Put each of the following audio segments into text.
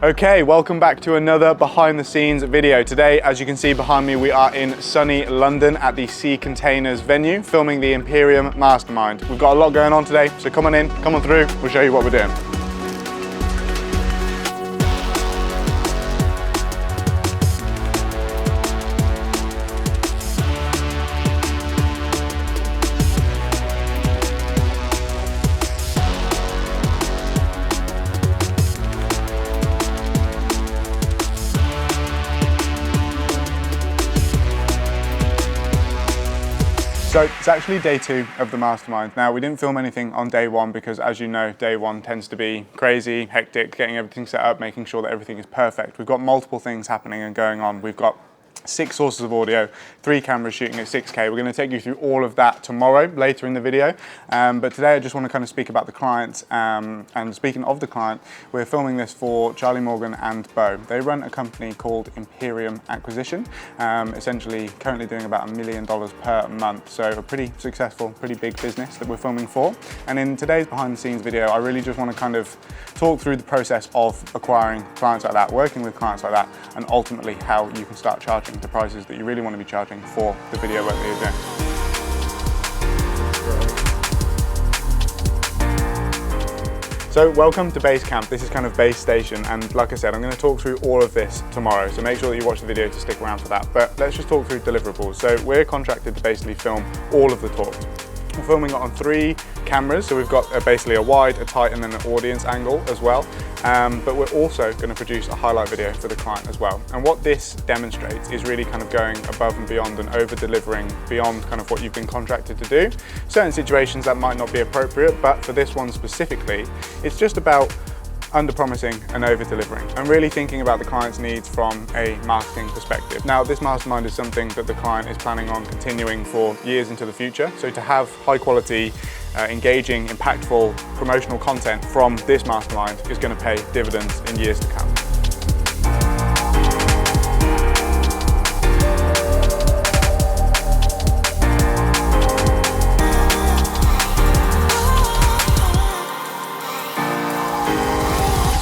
Okay, welcome back to another behind the scenes video. Today, as you can see behind me, we are in sunny London at the Sea Containers venue, filming the Imperium Mastermind. We've got a lot going on today, so come on in, come on through, we'll show you what we're doing. So it's actually day 2 of the mastermind. Now, we didn't film anything on day 1 because, as you know, day 1 tends to be crazy, hectic, getting everything set up, making sure that everything is perfect. We've got multiple things happening and going on. We've got 6 sources of audio, 3 cameras shooting at 6K. We're going to take you through all of that tomorrow, later in the video. But today I just want to kind of speak about the client. And speaking of the client, we're filming this for Charlie Morgan and Bo. They run a company called Imperium Acquisition, essentially currently doing about $1 million per month. So a pretty successful, pretty big business that we're filming for. And in today's behind the scenes video, I really just want to kind of talk through the process of acquiring clients like that, working with clients like that, and ultimately how you can start charging the prices that you really want to be charging for the video work that you're doing. So welcome to base camp. This is kind of base station, and like I said, I'm going to talk through all of this tomorrow, so make sure that you watch the video to stick around for that. But let's just talk through deliverables. So we're contracted to basically film all of the talks. We're filming it on 3 cameras, so we've got basically a wide, a tight, and then an audience angle as well. But we're also going to produce a highlight video for the client as well. And what this demonstrates is really kind of going above and beyond and over-delivering beyond kind of what you've been contracted to do. Certain situations that might not be appropriate, but for this one specifically, it's just about under-promising and over-delivering, and really thinking about the client's needs from a marketing perspective. Now, this mastermind is something that the client is planning on continuing for years into the future, so to have high-quality, engaging, impactful promotional content from this mastermind is going to pay dividends in years to come.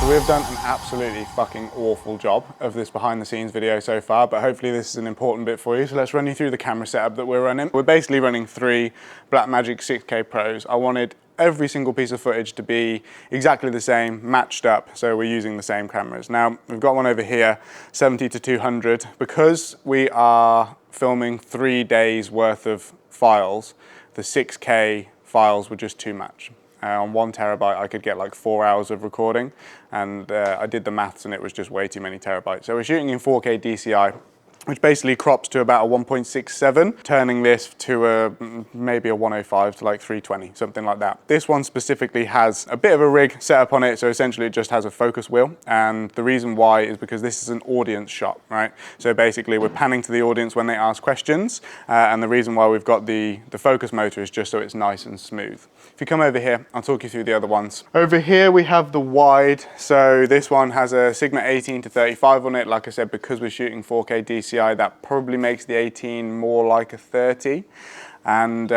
We've done an absolutely fucking awful job of this behind the scenes video so far, but hopefully this is an important bit for you. So let's run you through the camera setup that we're running. We're basically running 3 Blackmagic 6K Pros. I wanted every single piece of footage to be exactly the same, matched up, so we're using the same cameras. Now, we've got one over here, 70-200. Because we are filming 3 days worth of files, the 6K files were just too much. On 1 terabyte, I could get like 4 hours of recording, and I did the maths and it was just way too many terabytes. So we're shooting in 4K DCI, which basically crops to about a 1.67, turning this to maybe a 105 to like 320, something like that. This one specifically has a bit of a rig set up on it, so essentially it just has a focus wheel, and the reason why is because this is an audience shot, right? So basically we're panning to the audience when they ask questions, and the reason why we've got the focus motor is just so it's nice and smooth. If you come over here, I'll talk you through the other ones. Over here we have the wide, so this one has a Sigma 18-35 on it. Like I said, because we're shooting 4K DCI, that probably makes the 18 more like a 30. And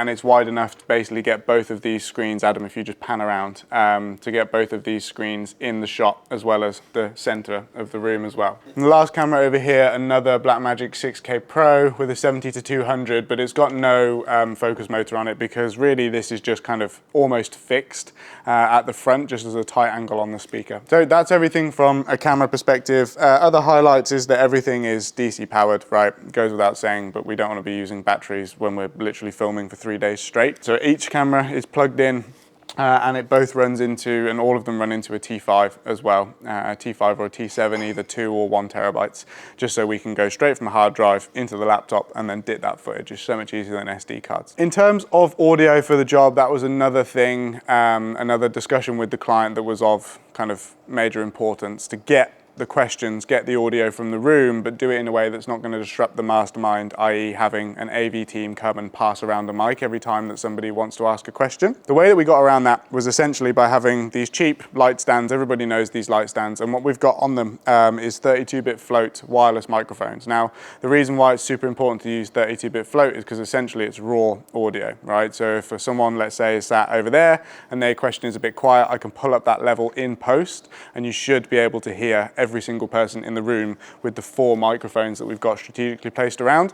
it's wide enough to basically get both of these screens, Adam, if you just pan around, to get both of these screens in the shot as well as the center of the room as well. And the last camera over here, another Blackmagic 6K Pro with a 70-200, but it's got no focus motor on it because really this is just kind of almost fixed at the front, just as a tight angle on the speaker. So that's everything from a camera perspective. Other highlights is that everything is DC powered, right? It goes without saying, but we don't want to be using batteries when we're literally filming for 3 days straight. So each camera is plugged in and it both runs into, and all of them run into a T5 as well, a T5 or a T7, either 2 or 1 terabytes, just so we can go straight from a hard drive into the laptop and then dip that footage. It's so much easier than SD cards. In terms of audio for the job, that was another thing, another discussion with the client that was of kind of major importance to get the questions, get the audio from the room, but do it in a way that's not going to disrupt the mastermind, i.e. having an AV team come and pass around a mic every time that somebody wants to ask a question. The way that we got around that was essentially by having these cheap light stands. Everybody knows these light stands, and what we've got on them is 32-bit float wireless microphones. Now, the reason why it's super important to use 32-bit float is because essentially it's raw audio, right? So if for someone, let's say, is sat over there and their question is a bit quiet, I can pull up that level in post, and you should be able to hear every single person in the room with the 4 microphones that we've got strategically placed around.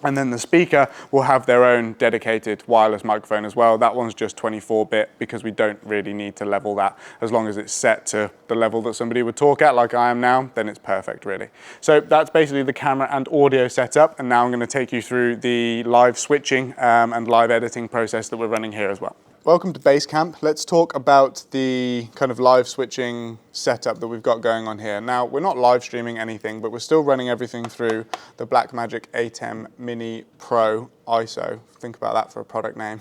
And then the speaker will have their own dedicated wireless microphone as well. That one's just 24-bit because we don't really need to level that. As long as it's set to the level that somebody would talk at, like I am now, then it's perfect, really. So that's basically the camera and audio setup. And now I'm going to take you through the live switching and live editing process that we're running here as well. Welcome to Basecamp. Let's talk about the kind of live switching setup that we've got going on here. Now, we're not live streaming anything, but we're still running everything through the Blackmagic Atem Mini Pro ISO. Think about that for a product name.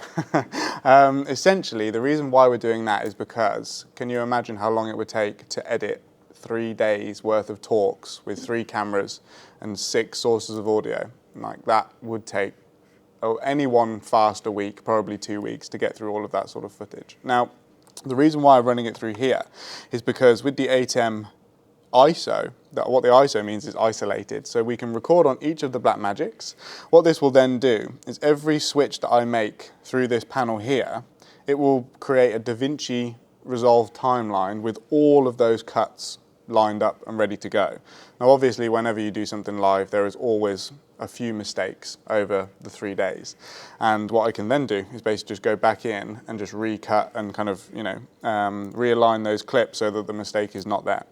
Essentially, the reason why we're doing that is because, can you imagine how long it would take to edit 3 days worth of talks with 3 cameras and 6 sources of audio? Like, that would take any one fast a week, probably 2 weeks to get through all of that sort of footage. Now, the reason why I'm running it through here is because with the Atem ISO, what the ISO means is isolated. So we can record on each of the Blackmagics. What this will then do is every switch that I make through this panel here, it will create a DaVinci Resolve timeline with all of those cuts lined up and ready to go. Now, obviously, whenever you do something live, there is always a few mistakes over the 3 days. And what I can then do is basically just go back in and just recut and kind of, realign those clips so that the mistake is not there.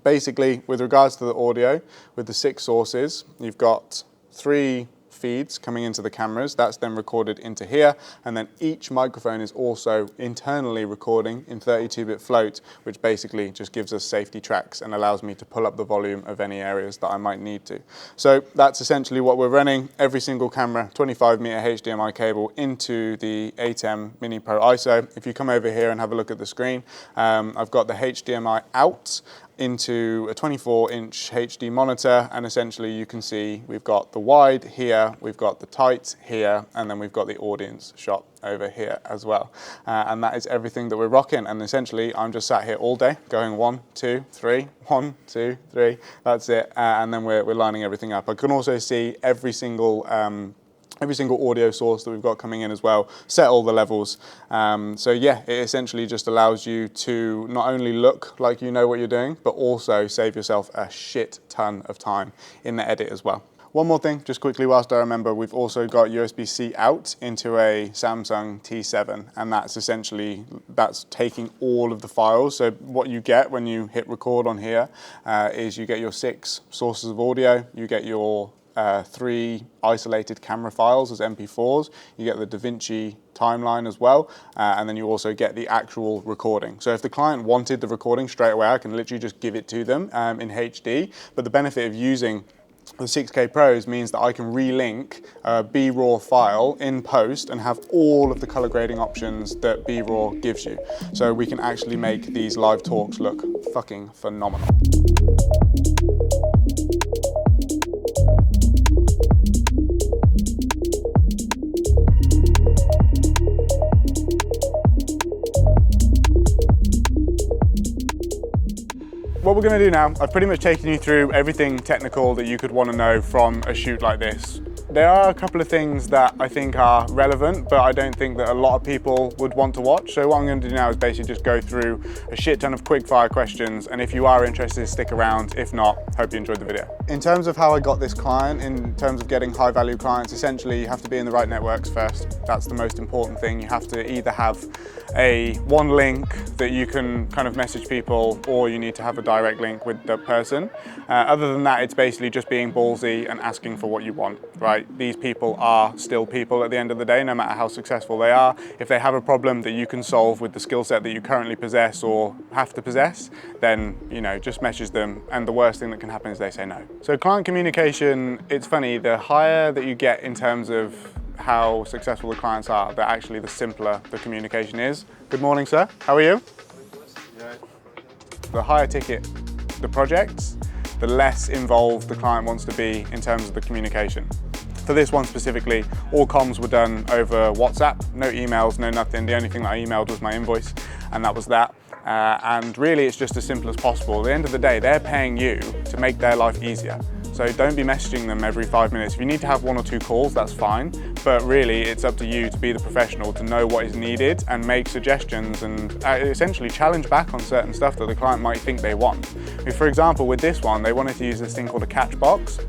Basically, with regards to the audio, with the 6 sources, you've got 3 feeds coming into the cameras. That's then recorded into here, and then each microphone is also internally recording in 32-bit float, which basically just gives us safety tracks and allows me to pull up the volume of any areas that I might need to. So that's essentially what we're running. Every single camera, 25-meter HDMI cable into the Atem Mini Pro ISO. If you come over here and have a look at the screen, I've got the HDMI out into a 24-inch HD monitor, and essentially you can see we've got the wide here, we've got the tight here, and then we've got the audience shot over here as well. And that is everything that we're rocking, and essentially I'm just sat here all day going 1, 2, 3, 1, 2, 3, that's it, and then we're lining everything up. I can also see every single audio source that we've got coming in as well, set all the levels. So yeah, it essentially just allows you to not only look like you know what you're doing, but also save yourself a shit ton of time in the edit as well. One more thing, just quickly whilst I remember, we've also got USB-C out into a Samsung T7, and that's taking all of the files. So what you get when you hit record on here is you get your 6 sources of audio, you get your 3 isolated camera files as MP4s, you get the DaVinci timeline as well, and then you also get the actual recording. So if the client wanted the recording straight away, I can literally just give it to them in HD, but the benefit of using the 6K Pros means that I can relink a B-RAW file in post and have all of the color grading options that B-RAW gives you. So we can actually make these live talks look fucking phenomenal. What we're going to do now, I've pretty much taken you through everything technical that you could want to know from a shoot like this. There are a couple of things that I think are relevant, but I don't think that a lot of people would want to watch. So what I'm going to do now is basically just go through a shit ton of quick fire questions, and if you are interested, stick around. If not, hope you enjoyed the video. In terms of how I got this client, in terms of getting high value clients, essentially you have to be in the right networks first. That's the most important thing. You have to either have one link that you can kind of message people, or you need to have a direct link with the person. Other than that, it's basically just being ballsy and asking for what you want, right? These people are still people at the end of the day, no matter how successful they are. If they have a problem that you can solve with the skill set that you currently possess or have to possess, then, just message them, and the worst thing that can happen is they say no. So client communication, it's funny, the higher that you get in terms of how successful the clients are, that actually the simpler the communication is. Good morning, sir. How are you? The higher ticket the projects, the less involved the client wants to be in terms of the communication. For this one specifically, all comms were done over WhatsApp, no emails, no nothing. The only thing that I emailed was my invoice, and that was that. And really, it's just as simple as possible. At the end of the day, they're paying you to make their life easier. So don't be messaging them every 5 minutes. If you need to have 1 or 2 calls, that's fine. But really, it's up to you to be the professional, to know what is needed and make suggestions and essentially challenge back on certain stuff that the client might think they want. For example, with this one, they wanted to use this thing called a catch box.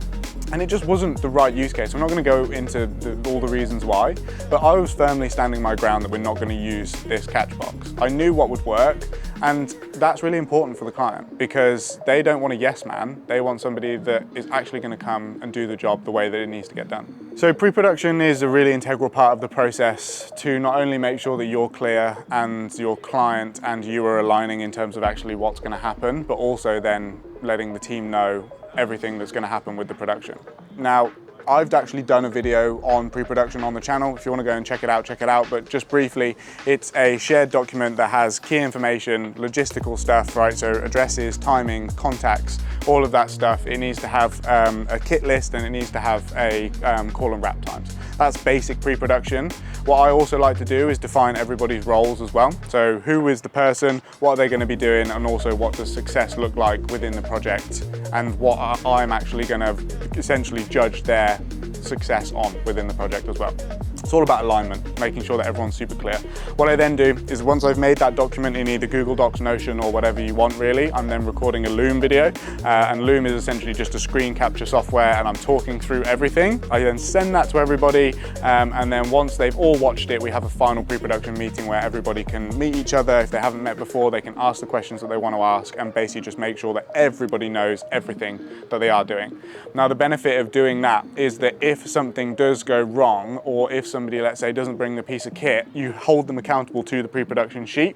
And it just wasn't the right use case. I'm not going to go into all the reasons why, but I was firmly standing my ground that we're not going to use this catch box. I knew what would work, and that's really important for the client because they don't want a yes man. They want somebody that is actually going to come and do the job the way that it needs to get done. So pre-production is a really integral part of the process to not only make sure that you're clear and your client and you are aligning in terms of actually what's going to happen, but also then letting the team know everything that's going to happen with the production. Now, I've actually done a video on pre-production on the channel. If you want to go and check it out. But just briefly, it's a shared document that has key information, logistical stuff, right? So addresses, timing, contacts, all of that stuff. It needs to have a kit list and it needs to have a call and wrap times. That's basic pre-production. What I also like to do is define everybody's roles as well. So who is the person, what are they going to be doing, and also what does success look like within the project, and what I'm actually going to essentially judge their success on within the project as well. It's all about alignment, making sure that everyone's super clear. What I then do is once I've made that document in either Google Docs, Notion, or whatever you want really, I'm then recording a Loom video. And Loom is essentially just a screen capture software, and I'm talking through everything. I then send that to everybody, and then once they've all watched it, we have a final pre-production meeting where everybody can meet each other. If they haven't met before, they can ask the questions that they want to ask, and basically just make sure that everybody knows everything that they are doing. Now, the benefit of doing that is that if something does go wrong, or if somebody, let's say, doesn't bring the piece of kit, you hold them accountable to the pre-production sheet.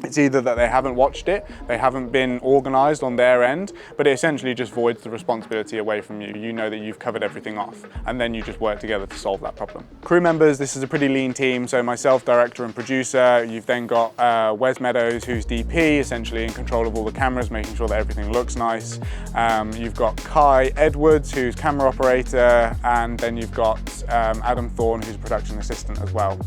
It's either that they haven't watched it, they haven't been organized on their end, but it essentially just voids the responsibility away from you. You know that you've covered everything off, and then you just work together to solve that problem. Crew members, this is a pretty lean team. So myself, director and producer. You've then got Wes Meadows, who's DP, essentially in control of all the cameras, making sure that everything looks nice. You've got Kai Edwards, who's camera operator, and then you've got Adam Thorne, who's production assistant as well.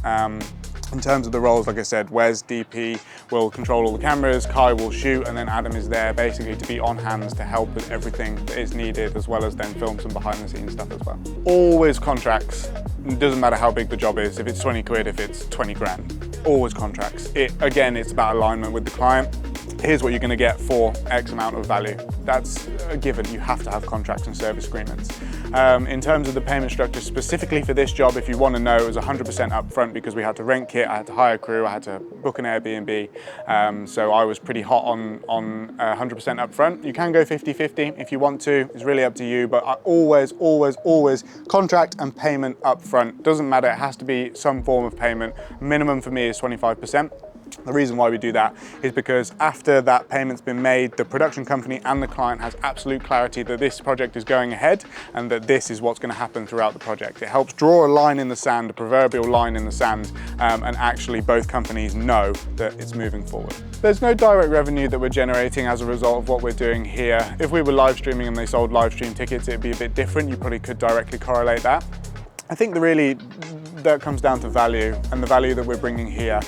In terms of the roles, like I said, Wes, DP, will control all the cameras, Kai will shoot, and then Adam is there basically to be on hands to help with everything that is needed, as well as then film some behind the scenes stuff as well. Always contracts. It doesn't matter how big the job is, if it's 20 quid, if it's 20 grand. Always contracts. Again, it's about alignment with the client. Here's what you're going to get for X amount of value. That's a given. You have to have contracts and service agreements. In terms of the payment structure specifically for this job, if you want to know, it was 100% upfront because we had to rent kit, I had to hire crew, I had to book an Airbnb. So I was pretty hot on 100% upfront. You can go 50-50 if you want to. It's really up to you, but I always contract and payment upfront. Doesn't matter. It has to be some form of payment. Minimum for me is 25%. The reason why we do that is because after that payment's been made, the production company and the client has absolute clarity that this project is going ahead and that this is what's going to happen throughout the project. It helps draw a line in the sand, a proverbial line in the sand, and actually both companies know that it's moving forward. There's no direct revenue that we're generating as a result of what we're doing here. If we were live streaming and they sold live stream tickets, it'd be a bit different. You probably could directly correlate that. I think that comes down to value and the value that we're bringing here.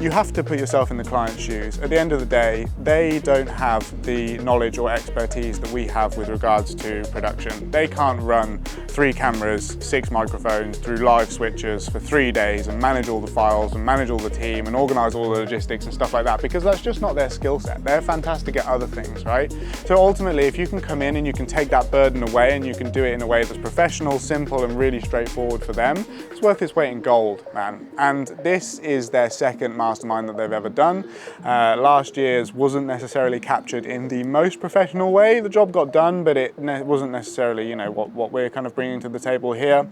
You have to put yourself in the client's shoes. At the end of the day, they don't have the knowledge or expertise that we have with regards to production. They can't run 3 cameras, 6 microphones through live switches for 3 days and manage all the files and manage all the team and organize all the logistics and stuff like that, because that's just not their skill set. They're fantastic at other things, right? So ultimately, if you can come in and you can take that burden away and you can do it in a way that's professional, simple, and really straightforward for them, it's worth its weight in gold, man. And this is their second mastermind that they've ever done. Last year's wasn't necessarily captured in the most professional way. The job got done, but it wasn't necessarily, you know, what we're kind of bringing to the table here.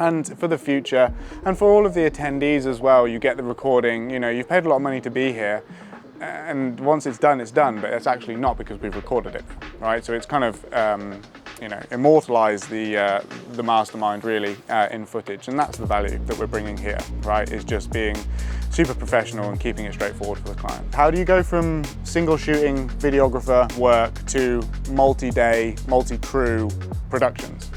And for the future, and for all of the attendees as well, you get the recording, you know, you've paid a lot of money to be here. And once it's done, but it's actually not, because we've recorded it, right? So it's kind of, you know, immortalize the mastermind really in footage, and that's the value that we're bringing here, right? Is just being super professional and keeping it straightforward for the client. How do you go from single shooting videographer work to multi-day, multi-crew productions?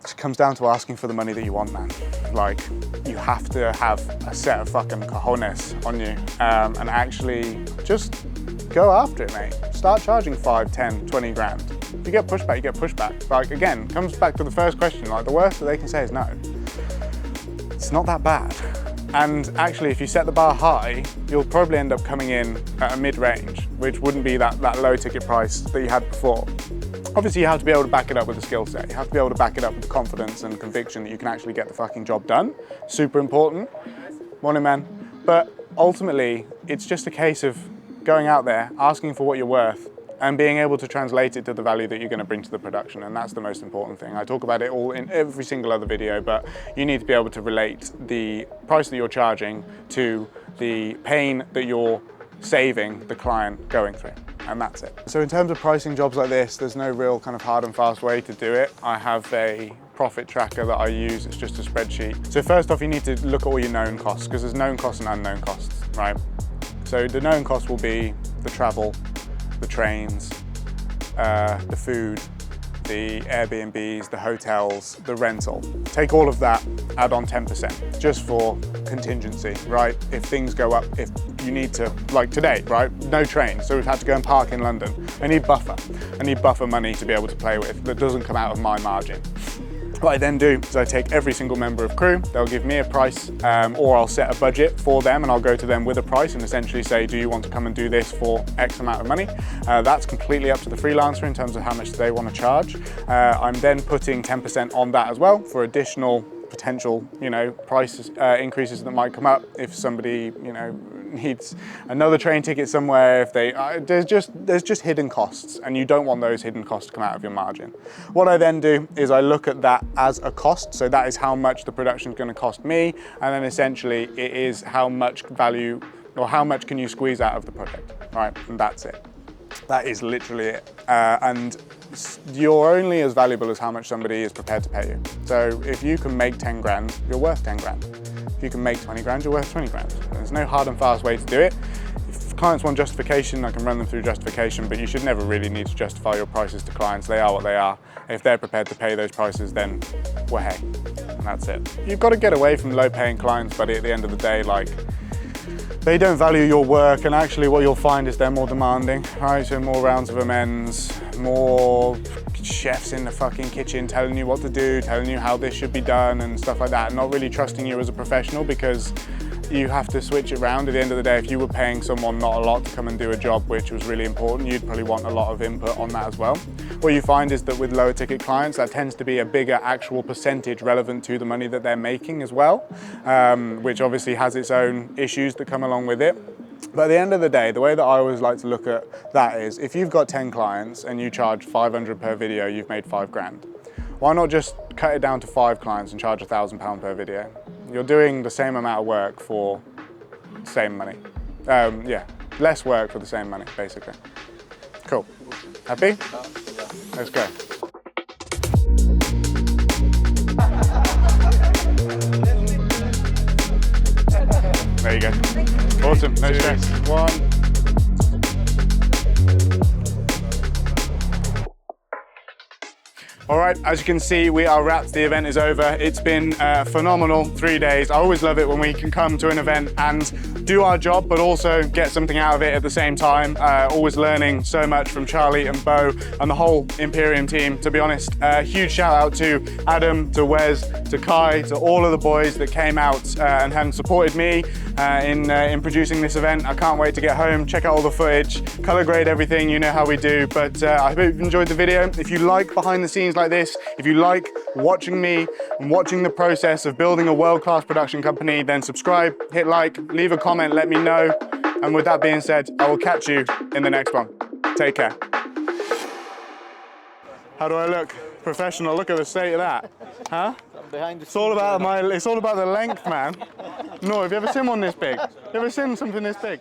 It comes down to asking for the money that you want, man. Like, you have to have a set of fucking cojones on you and actually just go after it, mate. Start charging 5, 10, 20 grand. If you get pushback, you get pushback. Like, again, comes back to the first question, like, the worst that they can say is no. It's not that bad. And actually, if you set the bar high, you'll probably end up coming in at a mid-range, which wouldn't be that low ticket price that you had before. Obviously, you have to be able to back it up with a skill set. You have to be able to back it up with the confidence and conviction that you can actually get the fucking job done. Super important. Morning, man. But ultimately, it's just a case of going out there, asking for what you're worth, and being able to translate it to the value that you're going to bring to the production, and that's the most important thing. I talk about it all in every single other video, but you need to be able to relate the price that you're charging to the pain that you're saving the client going through, and that's it. So in terms of pricing jobs like this, there's no real kind of hard and fast way to do it. I have a profit tracker that I use, it's just a spreadsheet. So first off, you need to look at all your known costs, because there's known costs and unknown costs, right? So the known costs will be the travel, the trains, the food, the Airbnbs, the hotels, the rental. Take all of that, add on 10%, just for contingency, right? If things go up, if you need to, like today, right? No train, so we've had to go and park in London. I need buffer. I need buffer money to be able to play with that doesn't come out of my margin. What I then do is I take every single member of crew, they'll give me a price, or I'll set a budget for them and I'll go to them with a price and essentially say, do you want to come and do this for X amount of money? That's completely up to the freelancer in terms of how much they want to charge. I'm then putting 10% on that as well for additional potential, price increases that might come up if somebody, needs another train ticket somewhere. If they, there's just hidden costs, and you don't want those hidden costs to come out of your margin. What I then do is I look at that as a cost. So that is how much the production is going to cost me, and then essentially it is how much value or how much can you squeeze out of the project, right? And that's it. That is literally it. And you're only as valuable as how much somebody is prepared to pay you. So if you can make 10 grand, you're worth 10 grand. If you can make 20 grand, you're worth 20 grand. There's no hard and fast way to do it. If clients want justification, I can run them through justification, but you should never really need to justify your prices to clients. They are what they are. If they're prepared to pay those prices, then well, hey, and that's it. You've got to get away from low paying clients, but at the end of the day, like, they don't value your work, and actually what you'll find is they're more demanding, right? So more rounds of amends, more chefs in the fucking kitchen telling you what to do, telling you how this should be done and stuff like that, not really trusting you as a professional, because you have to switch it around. At the end of the day, if you were paying someone not a lot to come and do a job which was really important, you'd probably want a lot of input on that as well. What you find is that with lower ticket clients, that tends to be a bigger actual percentage relevant to the money that they're making as well, which obviously has its own issues that come along with it. But at the end of the day, the way that I always like to look at that is, if you've got 10 clients and you charge 500 per video, you've made 5 grand. Why not just cut it down to 5 clients and charge £1,000 per video? You're doing the same amount of work for the same money. Yeah, less work for the same money, basically. Cool. Happy? Let's go. There you go. Awesome, no stress. 1. All right, as you can see, we are wrapped. The event is over. It's been a phenomenal 3 days. I always love it when we can come to an event and do our job, but also get something out of it at the same time. Always learning so much from Charlie and Bo and the whole Imperium team, to be honest. Huge shout out to Atem, to Wes, to Kai, to all of the boys that came out and have supported me in producing this event. I can't wait to get home, check out all the footage, color grade everything, you know how we do. But I hope you've enjoyed the video. If you like behind the scenes like this, if you like watching me and watching the process of building a world-class production company, then subscribe, hit like, leave a comment, let me know. And with that being said, I will catch you in the next one. Take care. How do I look? Professional, look at the state of that. Huh? It's all about the length, man. No, have you ever seen one this big? You ever seen something this big?